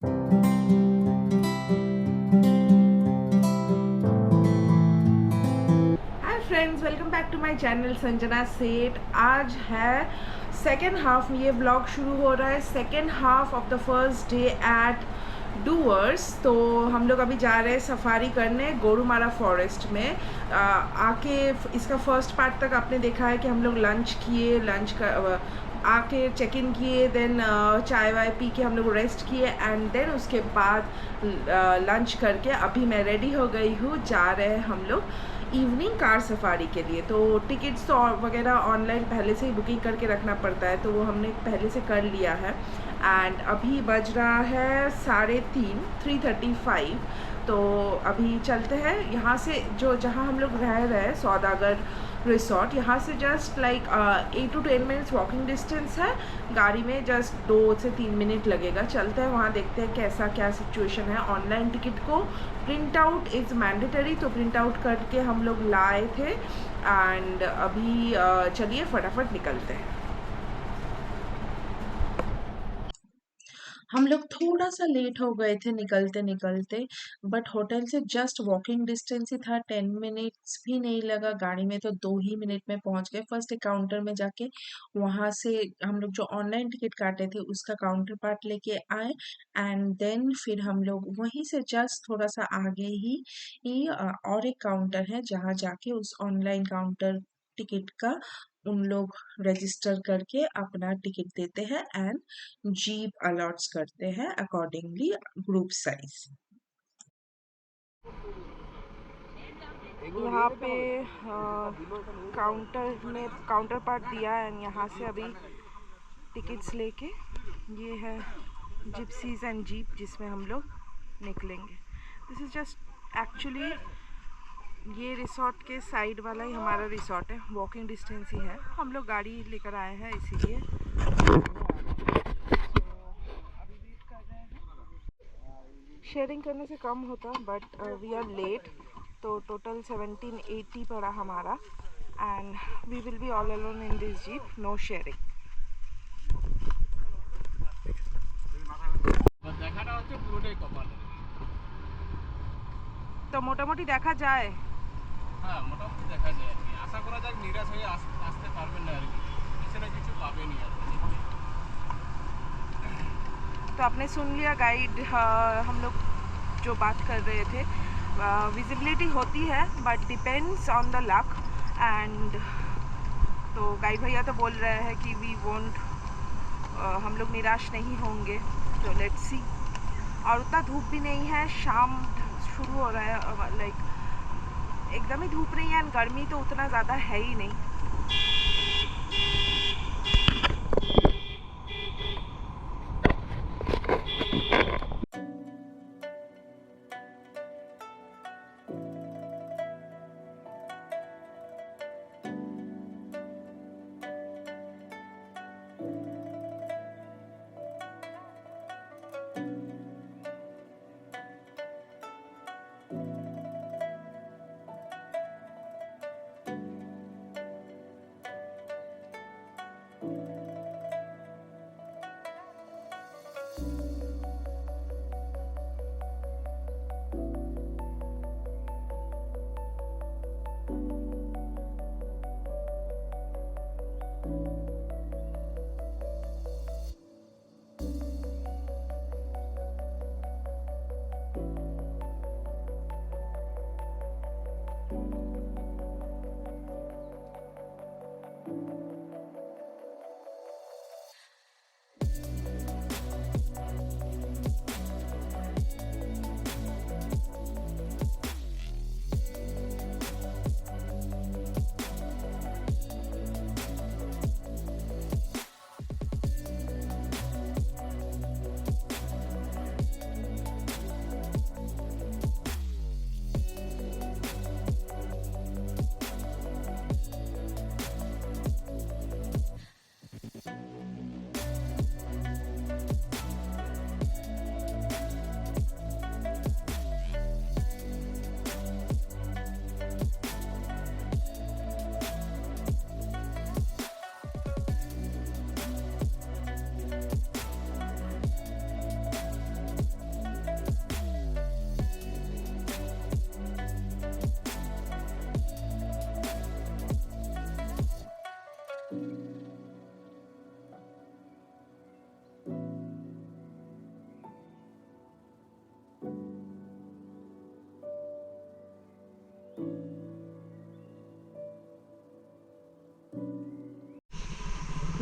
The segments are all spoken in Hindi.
Hi friends, welcome back to my channel Sanjana Seth. आज है सेकेंड हाफ, ये ब्लॉग शुरू हो रहा है second half of the first day at Dooars. तो हम लोग अभी जा रहे हैं सफारी करने गोरुमारा फॉरेस्ट में। आके इसका फर्स्ट पार्ट तक आपने देखा है कि हम लोग लंच किए, आके चेक इन किए, देन चाय वाय पी के हम लोग रेस्ट किए एंड देन उसके बाद लंच करके अभी मैं रेडी हो गई हूँ। जा रहे हैं हम लोग इवनिंग कार सफारी के लिए। तो टिकट्स तो वगैरह ऑनलाइन पहले से ही बुकिंग करके रखना पड़ता है, तो वो हमने पहले से कर लिया है। एंड अभी बज रहा है 3:35। तो अभी चलते हैं यहाँ से, जो जहाँ हम लोग रह रहे हैं सौदागर रिसोर्ट, यहाँ से just like 8 to 10 minutes walking distance है। गाड़ी में जस्ट 2 से 3 मिनट लगेगा। चलते हैं वहाँ, देखते हैं कैसा क्या सिचुएशन है। ऑनलाइन टिकट को प्रिंट आउट इज़ मैंडेटरी, तो प्रिंट आउट करके हम लोग लाए थे। एंड अभी चलिए फटाफट निकलते हैं। हम लोग थोड़ा सा लेट हो गए थे निकलते निकलते, बट होटल से जस्ट वॉकिंग डिस्टेंस ही था। 10 मिनट्स भी नहीं लगा, गाड़ी में तो 2 ही मिनट में पहुंच गए। फर्स्ट एक काउंटर में जाके वहां से हम लोग जो ऑनलाइन टिकट काटे थे उसका काउंटर पार्ट लेके आए। एंड देन फिर हम लोग वहीं से जस्ट थोड़ा सा आगे ही और एक काउंटर है जहाँ जाके उस ऑनलाइन काउंटर टिकट का उन लोग रजिस्टर करके अपना टिकट देते हैं एंड जीप अलॉट्स करते हैं अकॉर्डिंगली ग्रुप साइज। यहाँ पे काउंटर में काउंटर पार्ट दिया है, यहाँ से अभी टिकट्स लेके ये है जिप्सीज एंड जीप जिसमें हम लोग निकलेंगे। दिस इज़ जस्ट एक्चुअली ये रिसोर्ट के साइड वाला ही हमारा रिसोर्ट है, वॉकिंग डिस्टेंस ही है। हम लोग गाड़ी लेकर आए हैं इसीलिए। शेयरिंग करने से कम होता, बट वी आर लेट, तो टोटल 1780 पड़ा हमारा। And we will be all alone in this jeep, no sharing. তো মোটামুটি দেখা যায়। হ্যাঁ, মোটামুটি দেখা যায় আরকি। আশা করা যাক নিরাশ হয়ে আসতে পারবেন না আরকি। কিছু না কিছু পাবেনই আরকি। तो आपने सुन लिया गाइड, हम लोग जो बात कर रहे थे, विजिबिलिटी होती है but depends on the luck. And तो गाइड भैया तो बोल रहे हैं कि वी वोंट, हम लोग निराश नहीं होंगे। तो लेट्स सी। और उतना धूप भी नहीं है, शाम शुरू हो रहा है, लाइक एकदम ही धूप नहीं है एंड गर्मी तो उतना ज़्यादा है ही नहीं।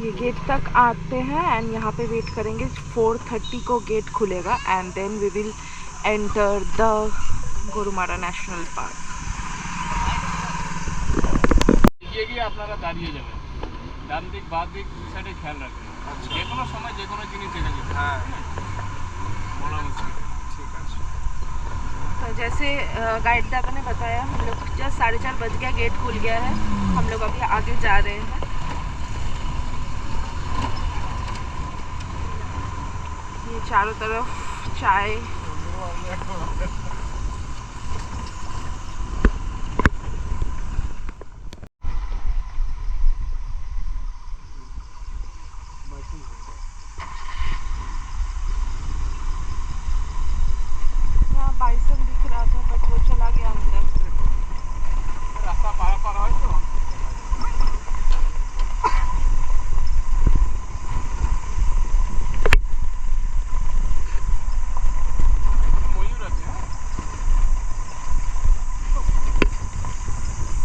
ये गेट तक आते हैं एंड यहाँ पे वेट करेंगे। 4:30 को गेट खुलेगा and then we will enter the Gorumara national park. এগিয়ে গিয়ে আপনারা দাঁড়িয়ে যাবেন, ডান দিক বাঁ দিক দুই সাইডে খেয়াল রাখবেন। যে কোনো সময় যে কোনো জিনিস দেখা যেতে হ্যাঁ বলা মুশকিল। ঠিক আছে। तो जैसे गाइड दादा ने बताया, हम लोग जस्ट 4:30 बज गया, गेट खुल गया है, हम लोग अभी आगे जा रहे हैं। ये चारों तरफ चाय, यहाँ बाइसन दिख रहा था बट वो चला गया अंदर। রাস্তা পারাপার হয় তো ময়ূর আছে। হ্যাঁ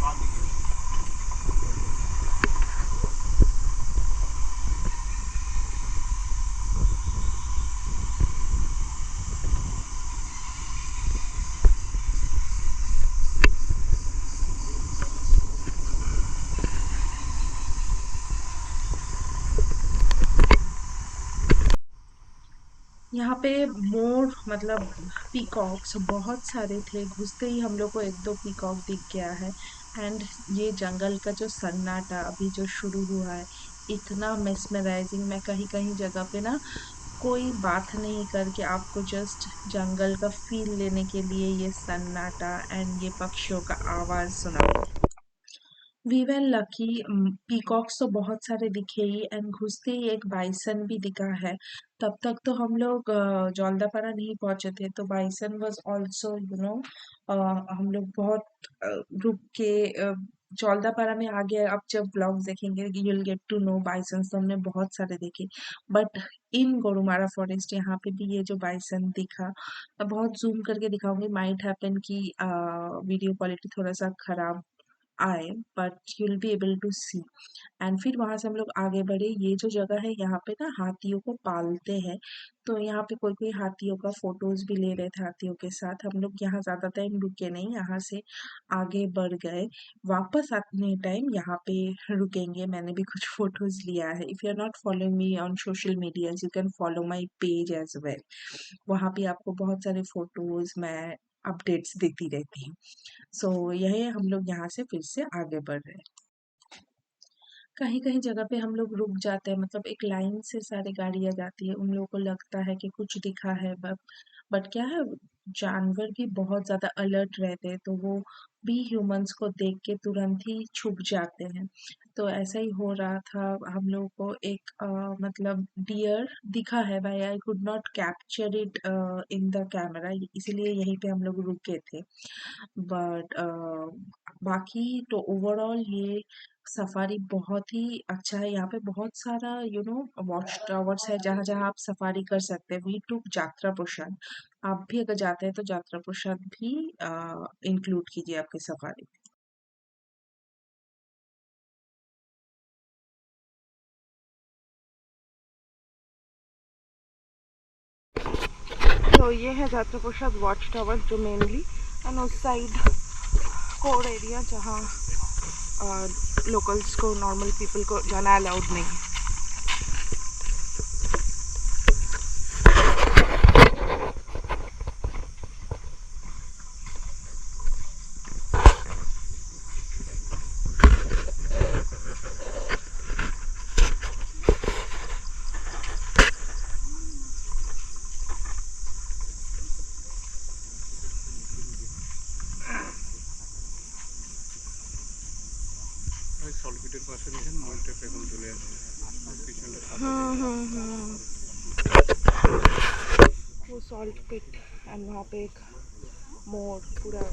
বাঁ দিকে। यहाँ पे मोर मतलब पीकॉक्स बहुत सारे थे। घुसते ही हम लोग को एक दो पीकॉक दिख गया है। एंड ये जंगल का जो सन्नाटा अभी जो शुरू हुआ है, इतना मेस्मराइजिंग। मैं कहीं कहीं जगह पे ना कोई बात नहीं करके आपको जस्ट जंगल का फील लेने के लिए ये सन्नाटा एंड ये पक्षियों का आवाज सुनाऊंगी। We were lucky. पीकॉक्स तो बहुत सारे दिखे ही एंड घुसते ही एक बाइसन भी दिखा है। तब तक तो हम लोग जौलदापारा नहीं पहुंचे थे, तो बाइसन वाज आल्सो हम लोग बहुत रुक के जौलदापारा में आगे अब जब ब्लॉग्स देखेंगे you will get to know bison. तो हमने बहुत सारे देखे बट इन गोरुमारा फॉरेस्ट यहाँ पे भी ये जो बाइसन दिखा, मैं बहुत जूम करके दिखाऊंगी। माइट हैपन कि वीडियो क्वालिटी थोड़ा सा खराब आए but you will be able to see. And फिर वहां से हम लोग आगे बढ़े। ये जो जगह है यहाँ पे ना हाथियों को पालते हैं, तो यहाँ पे कोई कोई हाथियों का फोटोज भी ले रहे थे हाथियों के साथ। हम लोग यहाँ ज्यादा टाइम रुके नहीं, यहाँ से आगे बढ़ गए। वापस आने टाइम यहाँ पे रुकेंगे। मैंने भी कुछ फोटोज लिया है। If you are not following me on social media you can follow my page as well. वहाँ पे आपको बहुत सारे फोटोज मैं अपडेट्स देती रहती हूँ। सो यही हम लोग यहाँ से फिर से आगे बढ़ रहे हैं। कहीं कहीं जगह पे हम लोग रुक जाते हैं, मतलब एक लाइन से सारी गाड़ियां जाती है, उन लोगों को लगता है कि कुछ दिखा है बट क्या है, जानवर भी बहुत ज्यादा अलर्ट रहते हैं, तो वो भी ह्यूमंस को देख के तुरंत ही छुप जाते हैं। तो ऐसा ही हो रहा था। हम लोगों को एक मतलब डियर दिखा है भाई, I could not capture it in the camera, इसीलिए यहीं पे हम लोग रुके थे। बट बाकी तो ओवरऑल ये सफारी बहुत ही अच्छा है। यहाँ पे बहुत सारा वॉच टावर्स है जहाँ जहाँ आप सफारी कर सकते हैं। वी टुक यात्रा प्रसाद। आप भी अगर जाते हैं तो यात्रा प्रसाद भी इंक्लूड कीजिए आपके सफारी में। तो ये है यात्रा प्रसाद वॉच टावर जो मेनली, एंड उस साइड कोर एरिया जहाँ लोकल्स को, नॉर्मल पीपल को जाना अलाउड नहीं है। সলপিটের পাশে দেখেন ময়ূরটা এখন চলে আসছে পিছনে वो सॉल्ट पिट एंड वहाँ पे एक मोर पूरा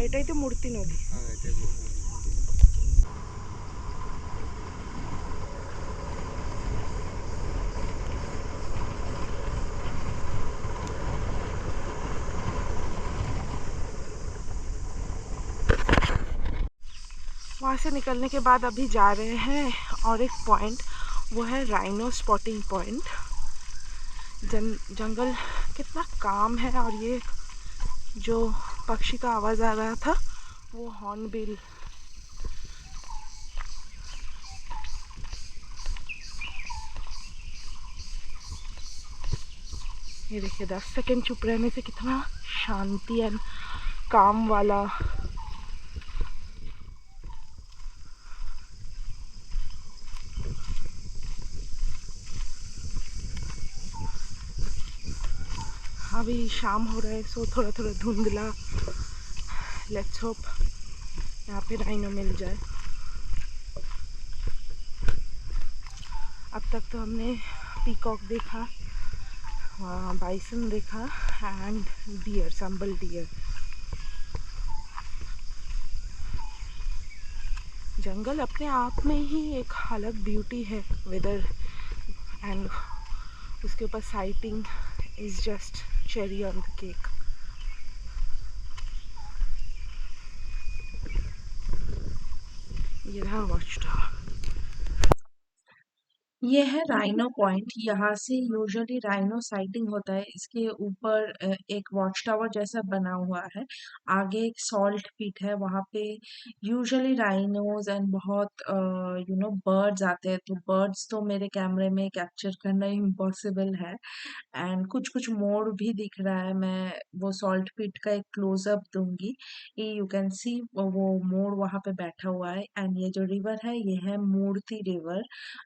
এটাই তো মূর্তি নদী। হ্যাঁ এটাই বলছি। वहाँ से निकलने के बाद अभी जा रहे हैं और एक पॉइंट, वो है राइनो स्पॉटिंग पॉइंट। जंगल कितना काम है, और ये जो पक्षी का आवाज़ आ रहा था वो हॉर्नबिल। ये देखिए 10 सेकंड चुप रहने से कितना शांति एंड काम वाला। अभी शाम हो रहा है, सो थोड़ा थोड़ा धुंधला। लेट्स होप यहाँ पे राइनो मिल जाए। अब तक तो हमने पीकॉक देखा, बाइसन देखा एंड डियर, संबल डियर। जंगल अपने आप में ही एक अलग ब्यूटी है। वेदर एंड उसके ऊपर sighting is just cherry on the cake. ये रहा वॉच टावर। ये है राइनो पॉइंट। यहाँ से यूजुअली राइनो साइटिंग होता है। इसके ऊपर एक वॉच टावर जैसा बना हुआ है। आगे एक सॉल्ट पिट है, वहाँ पे यूजुअली राइनोज एंड बहुत बर्ड्स आते हैं। तो बर्ड्स तो मेरे कैमरे में कैप्चर करना इम्पॉसिबल है। एंड कुछ कुछ मोर भी दिख रहा है। मैं वो सॉल्ट पिट का एक क्लोजअप दूंगी। ये यू कैन सी वो मोर वहाँ पे बैठा हुआ है। एंड ये जो रिवर है ये है मूर्ति रिवर।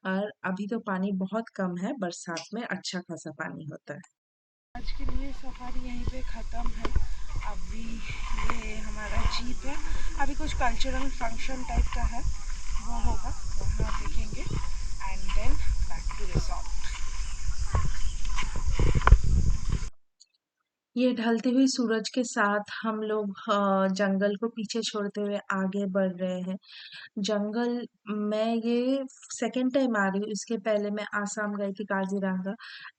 और अभी तो पानी बहुत कम है, बरसात में अच्छा खासा पानी होता है। आज के लिए सफारी यहीं पे ख़त्म है। अभी ये हमारा जीप है, अभी कुछ कल्चरल फंक्शन टाइप का है, वो होगा, वहाँ देखेंगे and then back to resort. ये ढलती हुई सूरज के साथ हम लोग जंगल को पीछे छोड़ते हुए आगे बढ़ रहे हैं। जंगल, मैं ये सेकेंड टाइम आ रही हूँ। इसके पहले मैं आसाम गई थी, काजीरंगा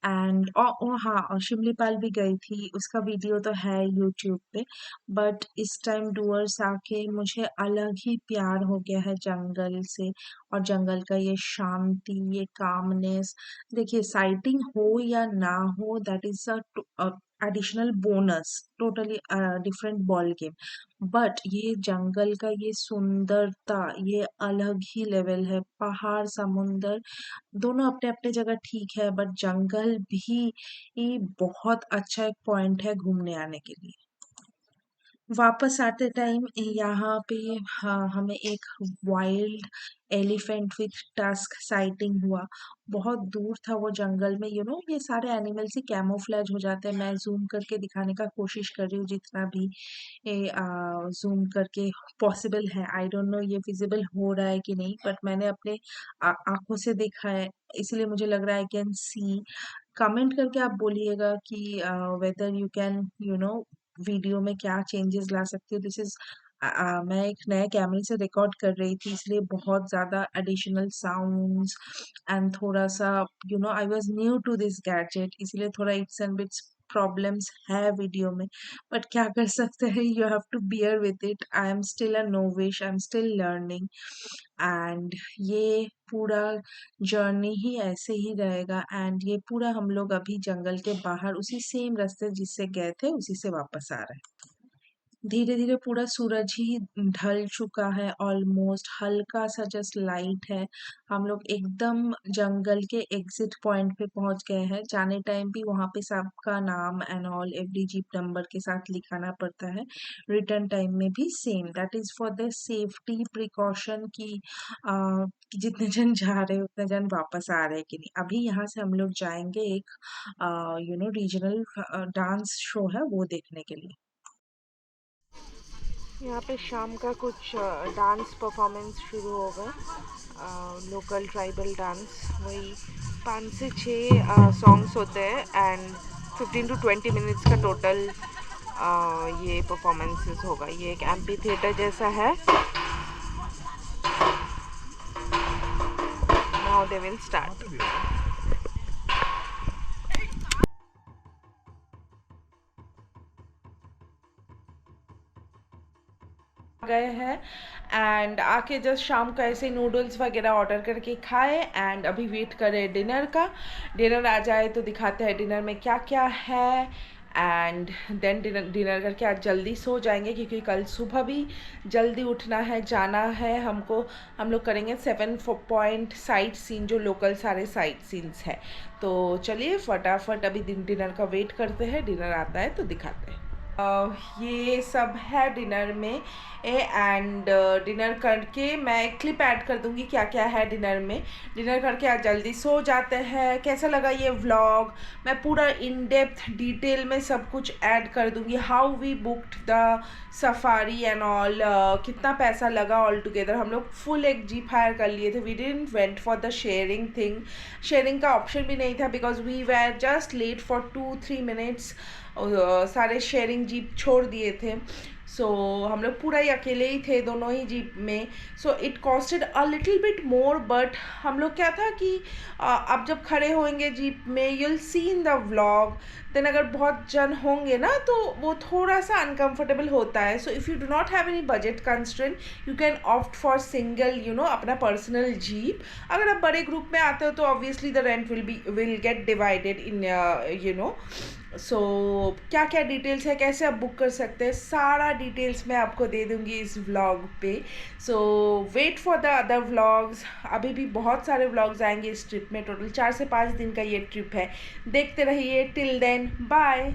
एंड हाँ, और शिमलीपाल भी गई थी। उसका वीडियो तो है यूट्यूब पे। बट इस टाइम डूअर्स आके मुझे अलग ही प्यार हो गया है जंगल से, और जंगल का ये शांति, ये कामनेस। देखिए, साइटिंग हो या ना हो, that is a additional bonus, totally different ball game. But ये जंगल का ये सुंदरता, ये अलग ही लेवल है। पहाड़, समुंदर दोनों अपने अपने जगह ठीक है, बट जंगल भी ये बहुत अच्छा एक पॉइंट है घूमने आने के लिए। वापस आते टाइम यहाँ पे हाँ, हमें एक wild elephant with tusk sighting हुआ। बहुत दूर था वो जंगल में। ये सारे एनिमल्स ही कैमोफ्लेज हो जाते हैं। मैं जूम करके दिखाने का कोशिश कर रही हूँ जितना भी जूम करके पॉसिबल है। आई डोंट नो ये विजिबल हो रहा है कि नहीं, बट मैंने अपने आंखों से देखा है, इसलिए मुझे लग रहा है आई कैन सी। कमेंट करके आप बोलिएगा कि वेदर यू कैन वीडियो में क्या चेंजेस ला सकती हो। दिस इज मैं एक नए कैमरे से रिकॉर्ड कर रही थी, इसलिए बहुत ज़्यादा एडिशनल साउंड्स एंड थोड़ा सा I was new to this gadget, इसलिए थोड़ा इट्स एंड बिट्स प्रॉब्लम्स है वीडियो में। बट क्या कर सकते हैं, you have to bear with it. I am still a novice, I am still learning. And ये पूरा जर्नी ही ऐसे ही रहेगा। एंड ये पूरा हम लोग अभी जंगल के बाहर उसी सेम रास्ते जिससे गए थे उसी से वापस आ रहे हैं। धीरे धीरे पूरा सूरज ही ढल चुका है, ऑलमोस्ट हल्का सा जस्ट लाइट है। हम लोग एकदम जंगल के एग्जिट पॉइंट पे पहुंच गए हैं। जाने टाइम भी वहां पे सबका नाम and all every jeep number के साथ लिखाना पड़ता है। रिटर्न टाइम में भी same, that is for the safety precaution कि जितने जन जा रहे हैं उतने जन वापस आ रहे हैं कि नहीं। अभी यहाँ से हम लोग जाएंगे एक रीजनल डांस शो है, वो देखने के लिए। यहाँ पे शाम का कुछ डांस परफॉर्मेंस शुरू होगा, लोकल ट्राइबल डांस। वही 5 से 6 सॉन्ग्स होते हैं एंड 15 to 20 मिनट्स का टोटल ये परफॉर्मेंसेस होगा। ये एक एम्पी थिएटर जैसा है। Now they will start. गए हैं एंड आके जस्ट शाम को ऐसे नूडल्स वगैरह ऑर्डर करके खाए एंड अभी वेट करें डिनर का। डिनर आ जाए तो दिखाते हैं डिनर में क्या क्या है एंड देन डिनर करके आज जल्दी सो जाएंगे क्योंकि कल सुबह भी जल्दी उठना है, जाना है हमको। हम लोग करेंगे 7 पॉइंट साइट सीन, जो लोकल सारे साइट सीन्स है। तो चलिए फटाफट अभी डिनर का वेट करते हैं, डिनर आता है तो दिखाते हैं। ये सब है डिनर में एंड डिनर करके मैं क्लिप ऐड कर दूंगी क्या क्या है डिनर में। डिनर करके आज जल्दी सो जाते हैं। कैसा लगा ये व्लॉग, मैं पूरा इन डेप्थ डिटेल में सब कुछ ऐड कर दूंगी। How we booked the safari and all, कितना पैसा लगा ऑल टुगेदर। हम लोग फुल एक जीप हायर कर लिए थे, we didn't went for the sharing thing. Sharing का ऑप्शन भी नहीं था because we were just late for 2-3 minutes. सारे शेयरिंग जीप छोड़ दिए थे। सो हम लोग पूरा ही अकेले ही थे दोनों ही जीप में। So it costed a little bit more, but हम लोग क्या था कि अब जब खड़े होंगे जीप में you'll see in the vlog, then अगर बहुत जन होंगे ना तो वो थोड़ा सा अनकम्फर्टेबल होता है। So if you do not have any budget constraint you can opt for single अपना पर्सनल जीप। अगर आप बड़े ग्रुप में आते हो तो obviously the rent will get divided in so क्या क्या डिटेल्स है, कैसे आप बुक कर सकते हैं, सारा डिटेल्स मैं आपको दे दूँगी इस व्लॉग पे। So wait for the other vlogs. अभी भी बहुत सारे व्लॉग्स आएंगे इस ट्रिप में। टोटल 4 से 5 दिन का ये ट्रिप है। देखते रहिए। Till then bye.